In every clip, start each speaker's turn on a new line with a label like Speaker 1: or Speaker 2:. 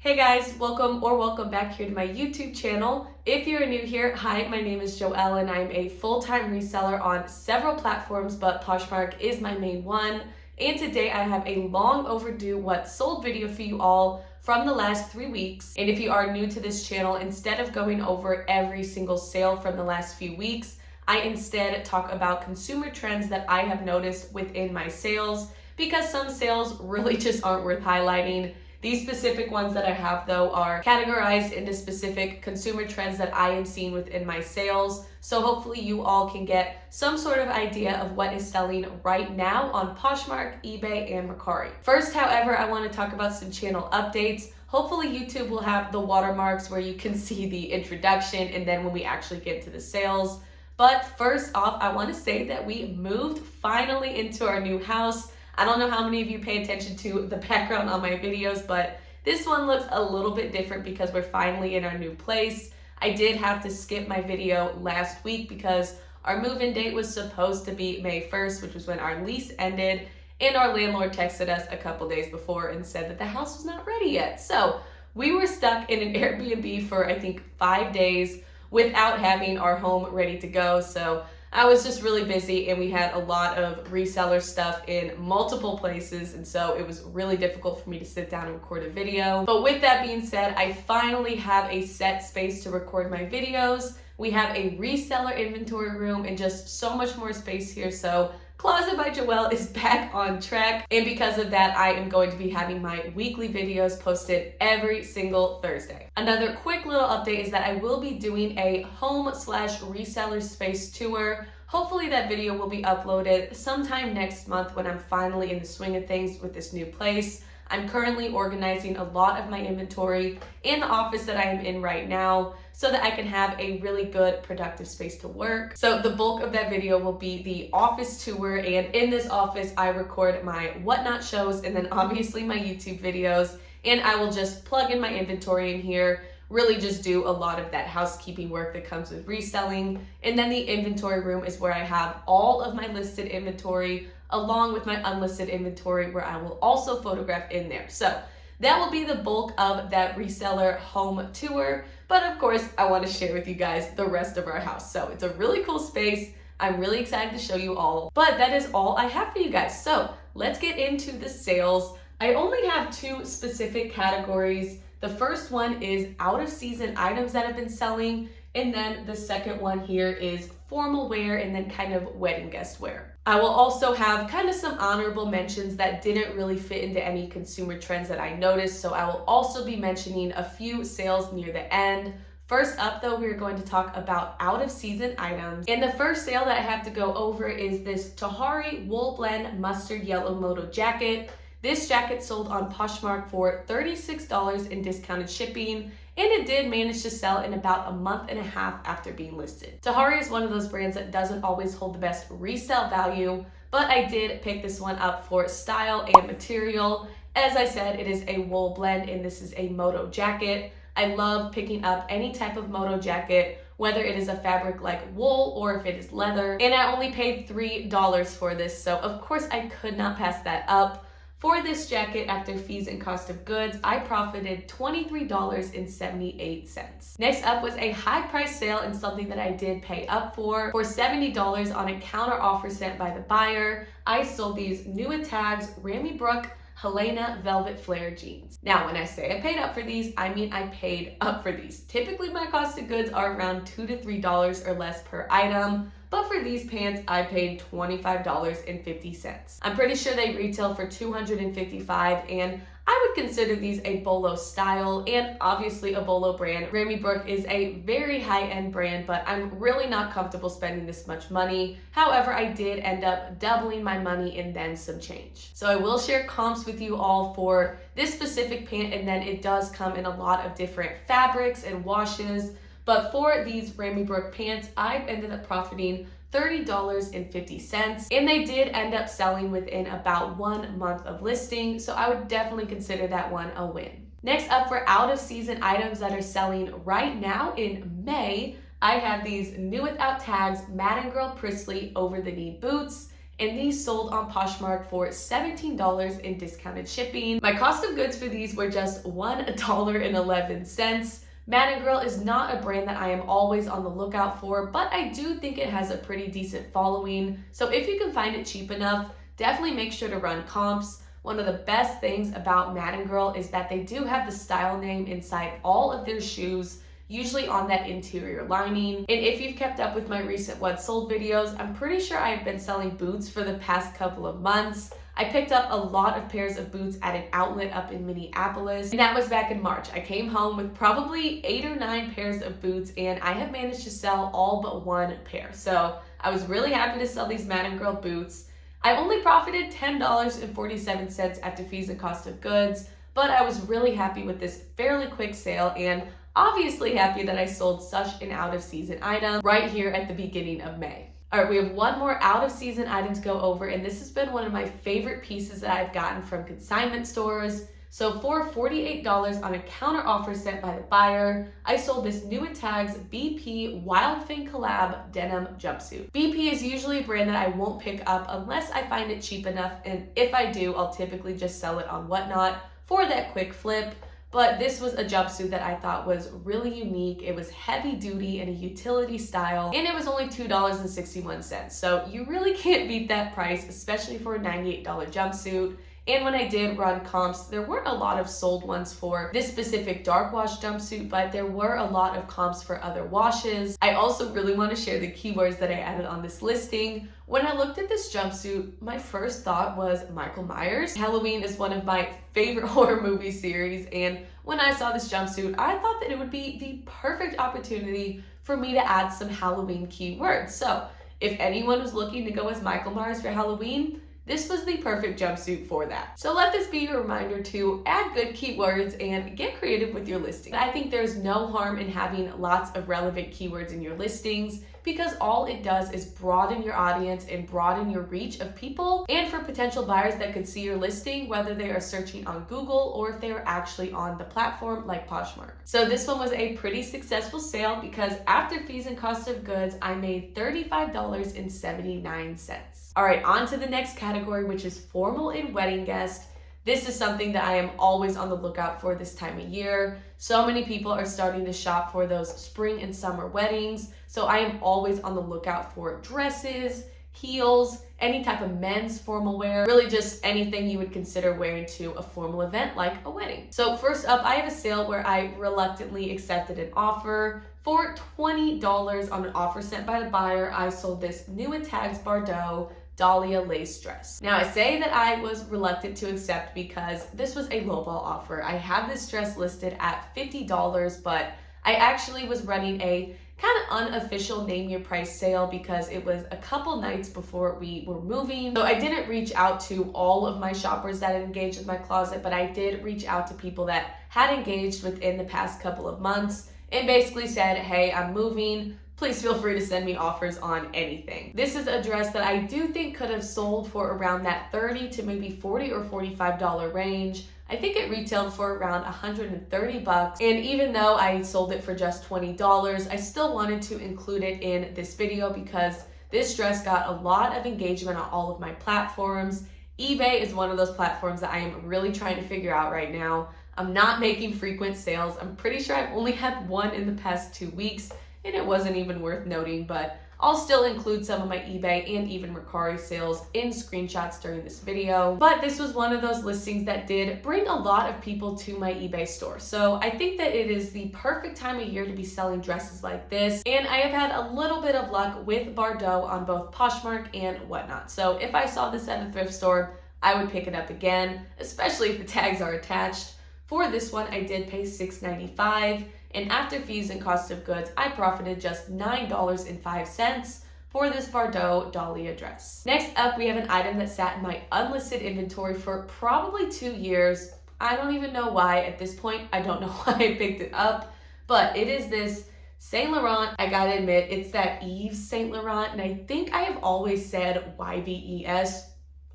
Speaker 1: Hey guys, welcome back here to my YouTube channel. If you're new here, hi, my name is Joelle and I'm a full-time reseller on several platforms, but Poshmark is my main one. And today I have a long overdue what sold video for you all from the last 3 weeks. And if you are new to this channel, instead of going over every single sale from the last few weeks, I instead talk about consumer trends that I have noticed within my sales, because some sales really just aren't worth highlighting. These specific ones that I have though are categorized into specific consumer trends that I am seeing within my sales. So hopefully you all can get some sort of idea of what is selling right now on Poshmark, eBay, and Mercari. First, however, I want to talk about some channel updates. Hopefully YouTube will have the watermarks where you can see the introduction and then when we actually get to the sales. But first off, I want to say that we moved finally into our new house. I don't know how many of you pay attention to the background on my videos, but this one looks a little bit different because we're finally in our new place. I did have to skip my video last week because our move-in date was supposed to be May 1st, which was when our lease ended, and our landlord texted us a couple days before and said that the house was not ready yet. So we were stuck in an Airbnb for I think 5 days without having our home ready to go. So I was just really busy and we had a lot of reseller stuff in multiple places, and so it was really difficult for me to sit down and record a video. But with that being said, I finally have a set space to record my videos. We have a reseller inventory room and just so much more space here. So Closet by Joelle is back on track, and because of that, I am going to be having my weekly videos posted every single Thursday. Another quick little update is that I will be doing a home/reseller space tour. Hopefully that video will be uploaded sometime next month when I'm finally in the swing of things with this new place. I'm currently organizing a lot of my inventory in the office that I am in right now so that I can have a really good productive space to work. So the bulk of that video will be the office tour, and in this office I record my whatnot shows and then obviously my YouTube videos, and I will just plug in my inventory in here, really just do a lot of that housekeeping work that comes with reselling. And then the inventory room is where I have all of my listed inventory along with my unlisted inventory, where I will also photograph in there. So that will be the bulk of that reseller home tour. But of course, I want to share with you guys the rest of our house. So it's a really cool space. I'm really excited to show you all. But that is all I have for you guys. So let's get into the sales. I only have 2 specific categories. The first one is out of season items that have been selling. And then the second one here is formal wear and then kind of wedding guest wear. I will also have kind of some honorable mentions that didn't really fit into any consumer trends that I noticed. So I will also be mentioning a few sales near the end. First up though, we're going to talk about out of season items. And the first sale that I have to go over is this Tahari Wool Blend Mustard Yellow Moto Jacket. This jacket sold on Poshmark for $36 in discounted shipping, and it did manage to sell in about a month and a half after being listed. Tahari is one of those brands that doesn't always hold the best resale value, but I did pick this one up for style and material. As I said, it is a wool blend and this is a moto jacket. I love picking up any type of moto jacket, whether it is a fabric like wool or if it is leather. And I only paid $3 for this, so of course I could not pass that up. For this jacket, after fees and cost of goods, I profited $23.78. Next up was a high price sale and something that I did pay up for $70 on a counter offer sent by the buyer. I sold these new at tags Rami Brook Helena Velvet Flare jeans. Now, when I say I paid up for these, I mean I paid up for these. Typically, my cost of goods are around $2 to $3 or less per item. But for these pants, I paid $25.50. I'm pretty sure they retail for $255, and I would consider these a BOLO style and obviously a BOLO brand. Rami Brook is a very high-end brand, but I'm really not comfortable spending this much money. However, I did end up doubling my money and then some change. So I will share comps with you all for this specific pant, and then it does come in a lot of different fabrics and washes. But for these Rami Brook pants, I ended up profiting $30.50, and they did end up selling within about 1 month of listing, so I would definitely consider that one a win. Next up, for out of season items that are selling right now in May, I have these new without tags Madden Girl Prisley over the knee boots, and these sold on Poshmark for $17 in discounted shipping. My cost of goods for these were just $1.11. Madden Girl is not a brand that I am always on the lookout for, but I do think it has a pretty decent following. So if you can find it cheap enough, definitely make sure to run comps. One of the best things about Madden Girl is that they do have the style name inside all of their shoes, usually on that interior lining. And if you've kept up with my recent What Sold videos, I'm pretty sure I've been selling boots for the past couple of months. I picked up a lot of pairs of boots at an outlet up in Minneapolis, and that was back in March. I came home with probably 8 or 9 pairs of boots, and I have managed to sell all but 1 pair. So I was really happy to sell these Madden Girl boots. I only profited $10.47 after fees and cost of goods, but I was really happy with this fairly quick sale, and obviously happy that I sold such an out of season item right here at the beginning of May. All right, we have one more out of season item to go over, and this has been one of my favorite pieces that I've gotten from consignment stores. So for $48 on a counter offer sent by the buyer, I sold this New at Tags BP Wildfin Collab denim jumpsuit. BP is usually a brand that I won't pick up unless I find it cheap enough, and if I do, I'll typically just sell it on Whatnot for that quick flip. But this was a jumpsuit that I thought was really unique. It was heavy duty in a utility style, and it was only $2.61. So you really can't beat that price, especially for a $98 jumpsuit. And when I did run comps, there weren't a lot of sold ones for this specific dark wash jumpsuit, but there were a lot of comps for other washes. I also really want to share the keywords that I added on this listing. When I looked at this jumpsuit, my first thought was Michael Myers. Halloween is one of my favorite horror movie series, and when I saw this jumpsuit, I thought that it would be the perfect opportunity for me to add some Halloween keywords. So if anyone was looking to go as Michael Myers for Halloween, this was the perfect jumpsuit for that. So let this be your reminder to add good keywords and get creative with your listing. I think there's no harm in having lots of relevant keywords in your listings, because all it does is broaden your audience and broaden your reach of people, and for potential buyers that could see your listing, whether they are searching on Google or if they are actually on the platform like Poshmark. So this one was a pretty successful sale because after fees and cost of goods, I made $35.79. All right, on to the next category, which is formal and wedding guest. This is something that I am always on the lookout for this time of year. So many people are starting to shop for those spring and summer weddings. So I am always on the lookout for dresses, heels, any type of men's formal wear, really just anything you would consider wearing to a formal event like a wedding. So first up, I have a sale where I reluctantly accepted an offer. For $20 on an offer sent by the buyer, I sold this New at Tags Bordeaux Dahlia lace dress. Now I say that I was reluctant to accept because this was a lowball offer. I have this dress listed at $50, but I actually was running a kind of unofficial name your price sale because it was a couple nights before we were moving. So I didn't reach out to all of my shoppers that had engaged with my closet, but I did reach out to people that had engaged within the past couple of months and basically said, hey, I'm moving. Please feel free to send me offers on anything. This is a dress that I do think could have sold for around that $30 to maybe $40 or $45 range. I think it retailed for around $130. And even though I sold it for just $20, I still wanted to include it in this video because this dress got a lot of engagement on all of my platforms. eBay is one of those platforms that I am really trying to figure out right now. I'm not making frequent sales. I'm pretty sure I've only had one in the past 2 weeks, and it wasn't even worth noting, but I'll still include some of my eBay and even Mercari sales in screenshots during this video. But this was one of those listings that did bring a lot of people to my eBay store. So I think that it is the perfect time of year to be selling dresses like this. And I have had a little bit of luck with Bordeaux on both Poshmark and Whatnot. So if I saw this at a thrift store, I would pick it up again, especially if the tags are attached. For this one, I did pay $6.95. And after fees and cost of goods, I profited just $9.05 for this Bordeaux Dahlia dress. Next up, we have an item that sat in my unlisted inventory for probably 2 years. I don't even know why at this point. I don't know why I picked it up, but it is this Saint Laurent. I gotta admit, it's that Yves Saint Laurent, and I think I have always said YVES.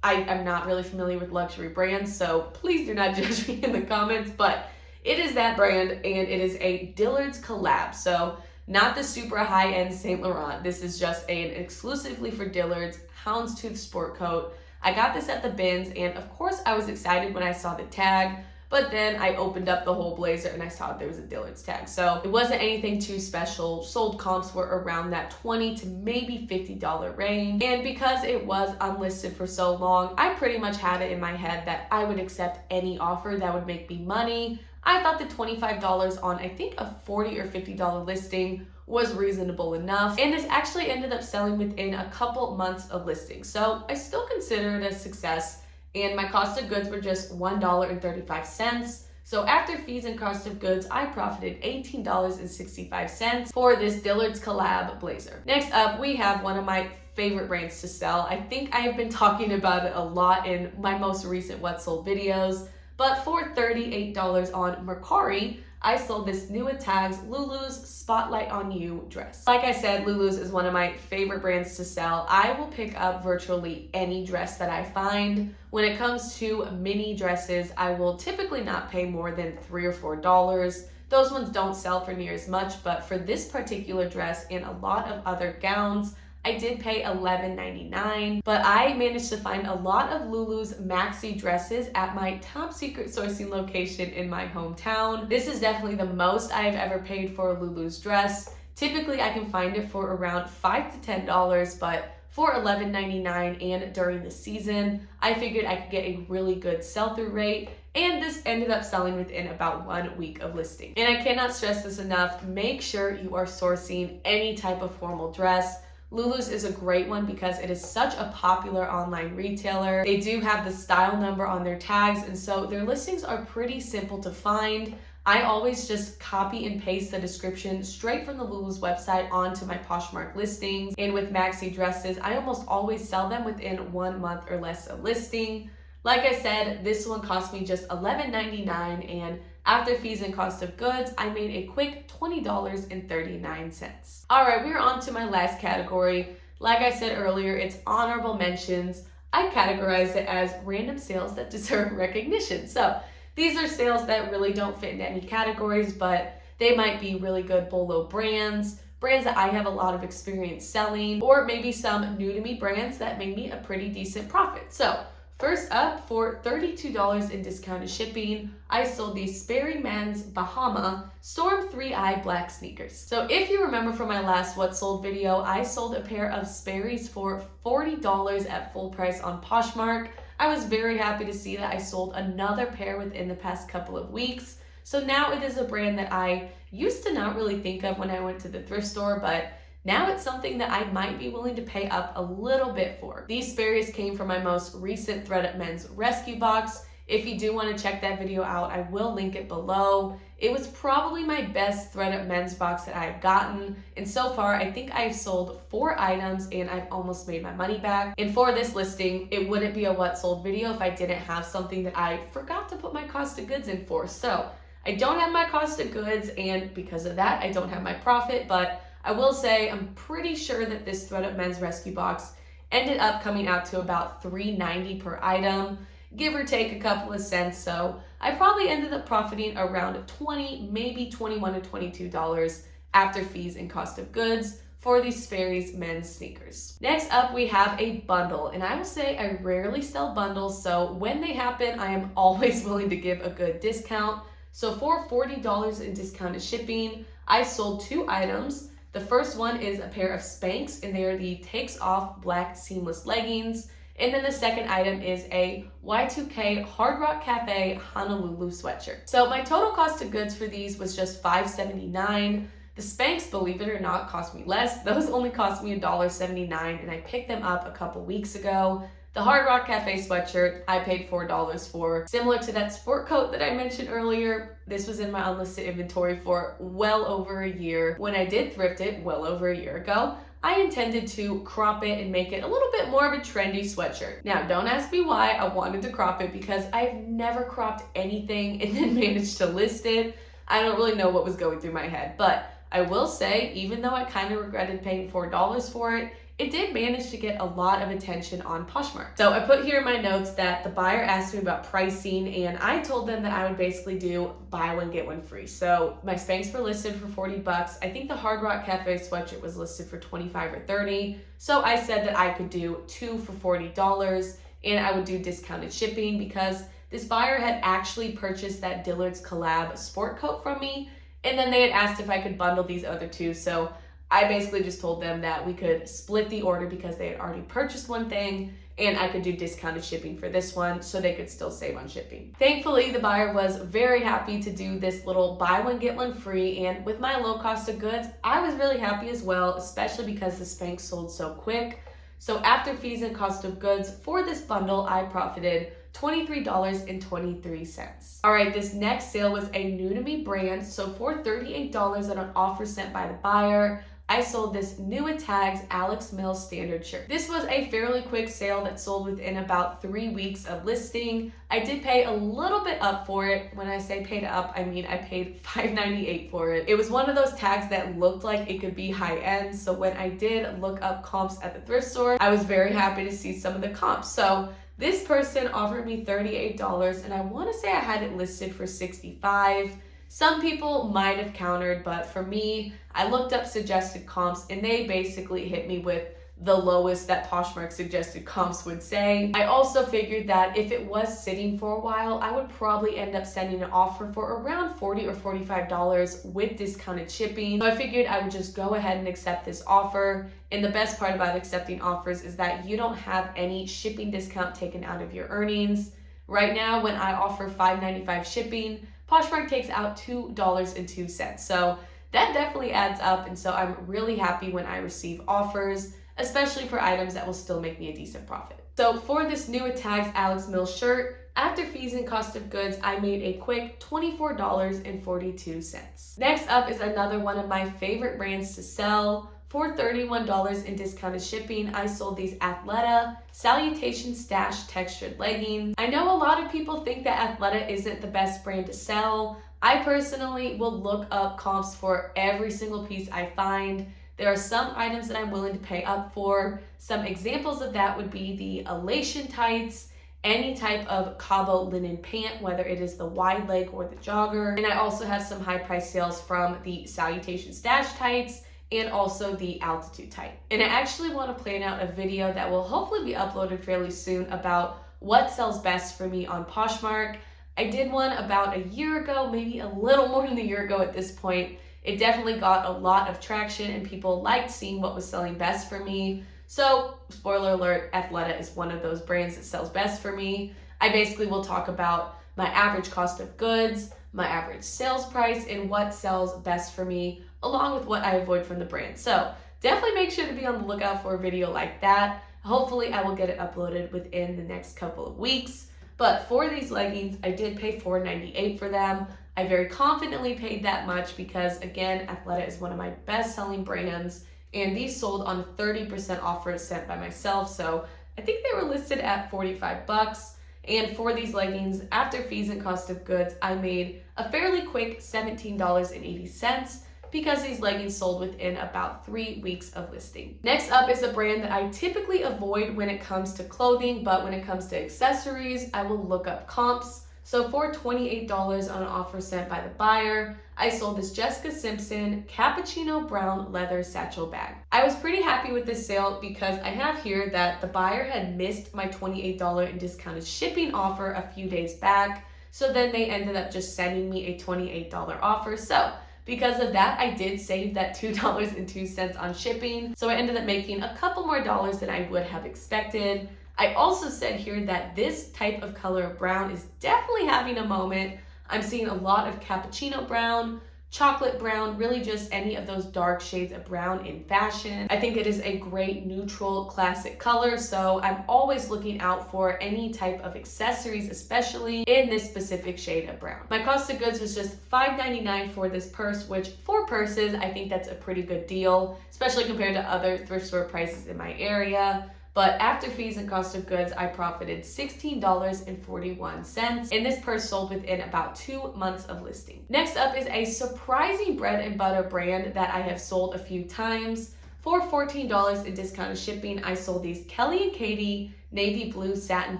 Speaker 1: I'm not really familiar with luxury brands, so please do not judge me in the comments, but it is that brand, and it is a Dillard's collab. So not the super high-end Saint Laurent. This is just an exclusively for Dillard's houndstooth sport coat. I got this at the bins, and of course I was excited when I saw the tag, but then I opened up the whole blazer and I saw there was a Dillard's tag. So it wasn't anything too special. Sold comps were around that $20 to maybe $50 range. And because it was unlisted for so long, I pretty much had it in my head that I would accept any offer that would make me money. I thought the $25 on I think a $40 or $50 listing was reasonable enough, and this actually ended up selling within a couple months of listing. So I still consider it a success, and my cost of goods were just $1.35. So after fees and cost of goods, I profited $18.65 for this Dillard's collab blazer. Next up, we have one of my favorite brands to sell. I think I have been talking about it a lot in my most recent What Sold videos, but for $38 on Mercari, I sold this new with tags Lulu's Spotlight on You dress. Like I said, Lulu's is one of my favorite brands to sell. I will pick up virtually any dress that I find. When it comes to mini dresses, I will typically not pay more than $3 or $4. Those ones don't sell for near as much, but for this particular dress and a lot of other gowns, I did pay $11.99, but I managed to find a lot of Lulu's maxi dresses at my top secret sourcing location in my hometown. This is definitely the most I've ever paid for a Lulu's dress. Typically, I can find it for around $5 to $10, but for $11.99 and during the season, I figured I could get a really good sell-through rate, and this ended up selling within about 1 week of listing. And I cannot stress this enough, make sure you are sourcing any type of formal dress. Lulu's is a great one because it is such a popular online retailer. They do have the style number on their tags, and so their listings are pretty simple to find. I always just copy and paste the description straight from the Lulu's website onto my Poshmark listings. And with maxi dresses, I almost always sell them within 1 month or less of listing. Like I said, this one cost me just $11.99, and after fees and cost of goods, I made a quick $20.39. All right, we're on to my last category. Like I said earlier, it's honorable mentions. I categorized it as random sales that deserve recognition. So these are sales that really don't fit into any categories, but they might be really good BOLO brands that I have a lot of experience selling, or maybe some new to me brands that made me a pretty decent profit. So first up, for $32 in discounted shipping, I sold the Sperry Men's Bahama Storm 3i black sneakers. So if you remember from my last What Sold video, I sold a pair of Sperry's for $40 at full price on Poshmark. I was very happy to see that I sold another pair within the past couple of weeks. So now it is a brand that I used to not really think of when I went to the thrift store, but now it's something that I might be willing to pay up a little bit for. These Sperry's came from my most recent ThredUp men's rescue box. If you do want to check that video out, I will link it below. It was probably my best ThredUp men's box that I've gotten. And so far, I think I've sold 4 items and I've almost made my money back. And for this listing, it wouldn't be a What Sold video if I didn't have something that I forgot to put my cost of goods in for. So I don't have my cost of goods, and because of that, I don't have my profit, but I will say I'm pretty sure that this ThredUp men's rescue box ended up coming out to about $3.90 per item, give or take a couple of cents. So I probably ended up profiting around $20, maybe $21 to $22 after fees and cost of goods for these Sperry's men's sneakers. Next up, we have a bundle, and I will say I rarely sell bundles, so when they happen, I am always willing to give a good discount. So for $40 in discounted shipping, I sold 2 items. The first one is a pair of Spanx, and they are the Takes Off black seamless leggings. And then the second item is a Y2K Hard Rock Cafe Honolulu sweatshirt. So my total cost of goods for these was just $5.79. The Spanx, believe it or not, cost me less. Those only cost me $1.79, and I picked them up a couple weeks ago. The Hard Rock Cafe sweatshirt, I paid $4 for. Similar to that sport coat that I mentioned earlier, this was in my unlisted inventory for well over a year. When I did thrift it well over a year ago, I intended to crop it and make it a little bit more of a trendy sweatshirt. Now, don't ask me why I wanted to crop it, because I've never cropped anything and then managed to list it. I don't really know what was going through my head, but I will say, even though I kind of regretted paying $4 for it, it did manage to get a lot of attention on Poshmark. So I put here in my notes that the buyer asked me about pricing, and I told them that I would basically do buy one, get one free. So my Spanx were listed for 40 bucks. I think the Hard Rock Cafe sweatshirt was listed for 25 or 30. So I said that I could do 2 for $40, and I would do discounted shipping because this buyer had actually purchased that Dillard's collab sport coat from me, and then they had asked if I could bundle these other two. So I basically just told them that we could split the order because they had already purchased one thing, and I could do discounted shipping for this one so they could still save on shipping. Thankfully, the buyer was very happy to do this little buy one, get one free, and with my low cost of goods, I was really happy as well, especially because the Spanx sold so quick. So after fees and cost of goods for this bundle, I profited $23.23. All right, this next sale was a new to me brand. So for $38 on an offer sent by the buyer, I sold this New Tags Alex Mills standard shirt. This was a fairly quick sale that sold within about 3 weeks of listing. I did pay a little bit up for it. When I say paid up, I mean I paid $5.98 for it. It was one of those tags that looked like it could be high end. So when I did look up comps at the thrift store, I was very happy to see some of the comps. So this person offered me $38, and I want to say I had it listed for $65. Some people might have countered, but for me, I looked up suggested comps, and they basically hit me with the lowest that Poshmark suggested comps would say. I also figured that if it was sitting for a while, I would probably end up sending an offer for around $40 or $45 with discounted shipping. So I figured I would just go ahead and accept this offer. And the best part about accepting offers is that you don't have any shipping discount taken out of your earnings. Right now, when I offer $5.95 shipping, Poshmark takes out $2.02. So that definitely adds up. And so I'm really happy when I receive offers, especially for items that will still make me a decent profit. So for this New Tags Alex Mills shirt, after fees and cost of goods, I made a quick $24.42. Next up is another one of my favorite brands to sell. For $31 in discounted shipping, I sold these Athleta Salutation Stash textured leggings. I know a lot of people think that Athleta isn't the best brand to sell. I personally will look up comps for every single piece I find. There are some items that I'm willing to pay up for. Some examples of that would be the elation tights, any type of Cabo linen pant, whether it is the wide leg or the jogger. And I also have some high price sales from the Salutation Stash tights and also the altitude tight. And I actually want to plan out a video that will hopefully be uploaded fairly soon about what sells best for me on Poshmark. I did one about a year ago, maybe a little more than a year ago at this point. It definitely got a lot of traction and people liked seeing what was selling best for me. So, spoiler alert, Athleta is one of those brands that sells best for me. I basically will talk about my average cost of goods, my average sales price, and what sells best for me, along with what I avoid from the brand. So definitely make sure to be on the lookout for a video like that. Hopefully I will get it uploaded within the next couple of weeks. But for these leggings, I did pay $4.98 for them. I very confidently paid that much because, again, Athleta is one of my best-selling brands, and these sold on 30% offers sent by myself. So I think they were listed at 45 bucks. And for these leggings, after fees and cost of goods, I made a fairly quick $17.80 because these leggings sold within about 3 weeks of listing. Next up is a brand that I typically avoid when it comes to clothing, but when it comes to accessories, I will look up comps. So for $28 on an offer sent by the buyer, I sold this Jessica Simpson cappuccino brown leather satchel bag. I was pretty happy with this sale because I have here that the buyer had missed my $28 in discounted shipping offer a few days back. So then they ended up just sending me a $28 offer. So because of that, I did save that $2.02 on shipping. So I ended up making a couple more dollars than I would have expected. I also said here that this type of color of brown is definitely having a moment. I'm seeing a lot of cappuccino brown, chocolate brown, really just any of those dark shades of brown in fashion. I think it is a great neutral classic color, so I'm always looking out for any type of accessories, especially in this specific shade of brown. My cost of goods was just $5.99 for this purse, which for purses, I think that's a pretty good deal, especially compared to other thrift store prices in my area. But after fees and cost of goods, I profited $16.41, and this purse sold within about 2 months of listing. Next up is a surprising bread and butter brand that I have sold a few times. For $14 in discounted shipping, I sold these Kelly & Katie navy blue satin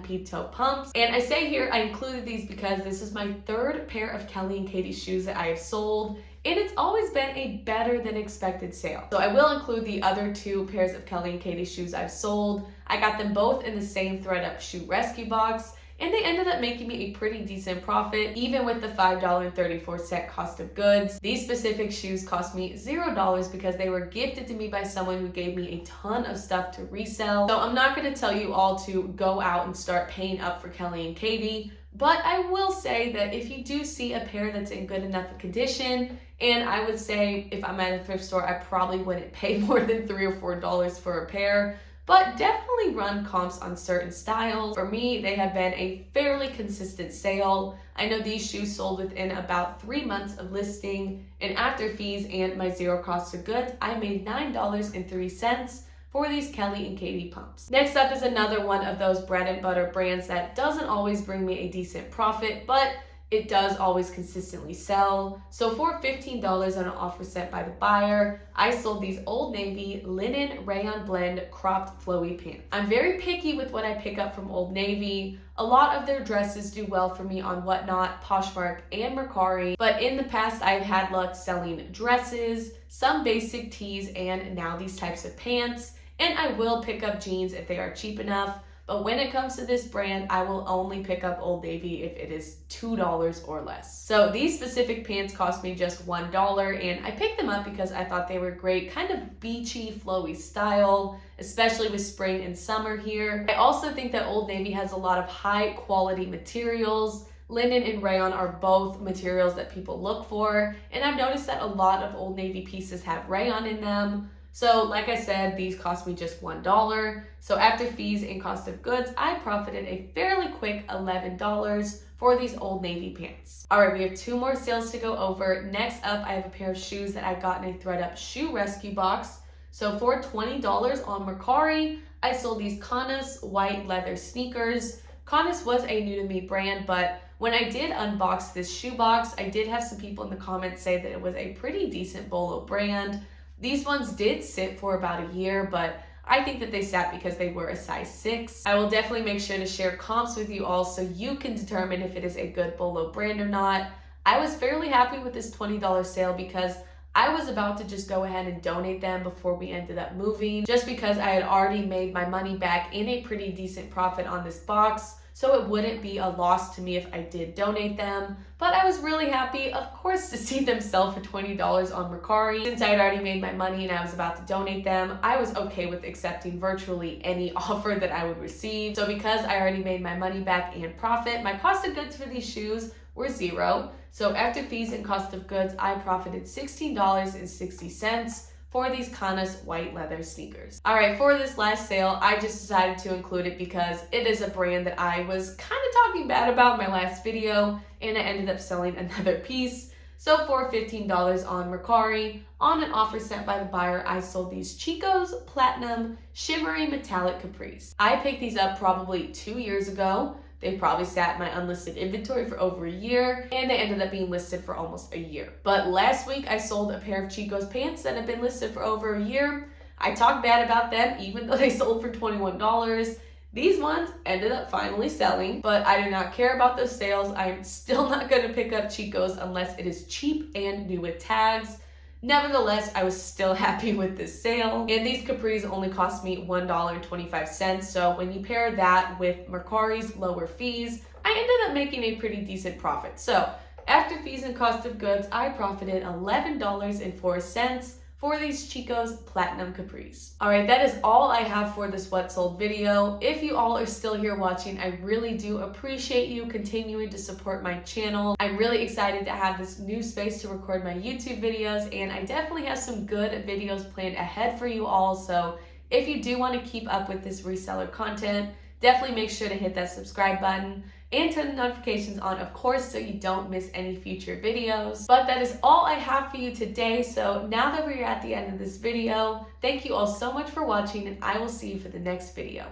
Speaker 1: peep-toe pumps. And I say here I included these because this is my third pair of Kelly & Katie shoes that I have sold, and it's always been a better than expected sale. So I will include the other two pairs of Kelly & Katie shoes I've sold. I got them both in the same ThredUp shoe rescue box, and they ended up making me a pretty decent profit, even with the $5.34 cost of goods. These specific shoes cost me $0 because they were gifted to me by someone who gave me a ton of stuff to resell. So I'm not going to tell you all to go out and start paying up for Kelly & Katie, but I will say that if you do see a pair that's in good enough condition, and I would say if I'm at a thrift store, I probably wouldn't pay more than $3 or $4 for a pair, but definitely run comps on certain styles. For me, they have been a fairly consistent sale. I know these shoes sold within about 3 months of listing, and after fees and my zero cost of goods, I made $9.03 for these Kelly & Katie pumps. Next up is another one of those bread and butter brands that doesn't always bring me a decent profit, but it does always consistently sell. So for $15 on an offer sent by the buyer, I sold these Old Navy linen rayon blend cropped flowy pants. I'm very picky with what I pick up from Old Navy. A lot of their dresses do well for me on Whatnot, Poshmark, and Mercari, but in the past I've had luck selling dresses, some basic tees, and now these types of pants. And I will pick up jeans if they are cheap enough. But when it comes to this brand, I will only pick up Old Navy if it is $2 or less. So these specific pants cost me just $1, and I picked them up because I thought they were great, kind of beachy, flowy style, especially with spring and summer here. I also think that Old Navy has a lot of high quality materials. Linen and rayon are both materials that people look for, and I've noticed that a lot of Old Navy pieces have rayon in them. So like I said, these cost me just $1. So after fees and cost of goods, I profited a fairly quick $11 for these Old Navy pants. All right, we have 2 more sales to go over. Next up, I have a pair of shoes that I got in a ThredUp shoe rescue box. So for $20 on Mercari, I sold these Canis white leather sneakers. Canis was a new to me brand, but when I did unbox this shoe box, I did have some people in the comments say that it was a pretty decent BOLO brand. These ones did sit for about a year, but I think that they sat because they were a size 6. I will definitely make sure to share comps with you all so you can determine if it is a good BOLO brand or not. I was fairly happy with this $20 sale because I was about to just go ahead and donate them before we ended up moving, just because I had already made my money back in a pretty decent profit on this box. So it wouldn't be a loss to me if I did donate them. But I was really happy, of course, to see them sell for $20 on Mercari. Since I had already made my money and I was about to donate them, I was okay with accepting virtually any offer that I would receive. So because I already made my money back and profit, my cost of goods for these shoes were $0. So after fees and cost of goods, I profited $16.60 for these Canis white leather sneakers. All right, for this last sale, I just decided to include it because it is a brand that I was kind of talking bad about in my last video, and I ended up selling another piece. So for $15 on Mercari, on an offer sent by the buyer, I sold these Chico's Platinum Shimmery Metallic Capris. I picked these up probably 2 years ago. They probably sat in my unlisted inventory for over a year, and they ended up being listed for almost a year. But last week, I sold a pair of Chico's pants that have been listed for over a year. I talked bad about them, even though they sold for $21. These ones ended up finally selling, but I do not care about those sales. I'm still not going to pick up Chico's unless it is cheap and new with tags. Nevertheless, I was still happy with this sale, and these capris only cost me $1.25. So when you pair that with Mercari's lower fees, I ended up making a pretty decent profit. So after fees and cost of goods, I profited $11.04 for these Chico's Platinum Capris. All right, that is all I have for this What Sold video. If you all are still here watching, I really do appreciate you continuing to support my channel. I'm really excited to have this new space to record my YouTube videos, and I definitely have some good videos planned ahead for you all. So if you do want to keep up with this reseller content, definitely make sure to hit that subscribe button and turn the notifications on, of course, so you don't miss any future videos. But that is all I have for you today. So now that we're at the end of this video, thank you all so much for watching, and I will see you for the next video.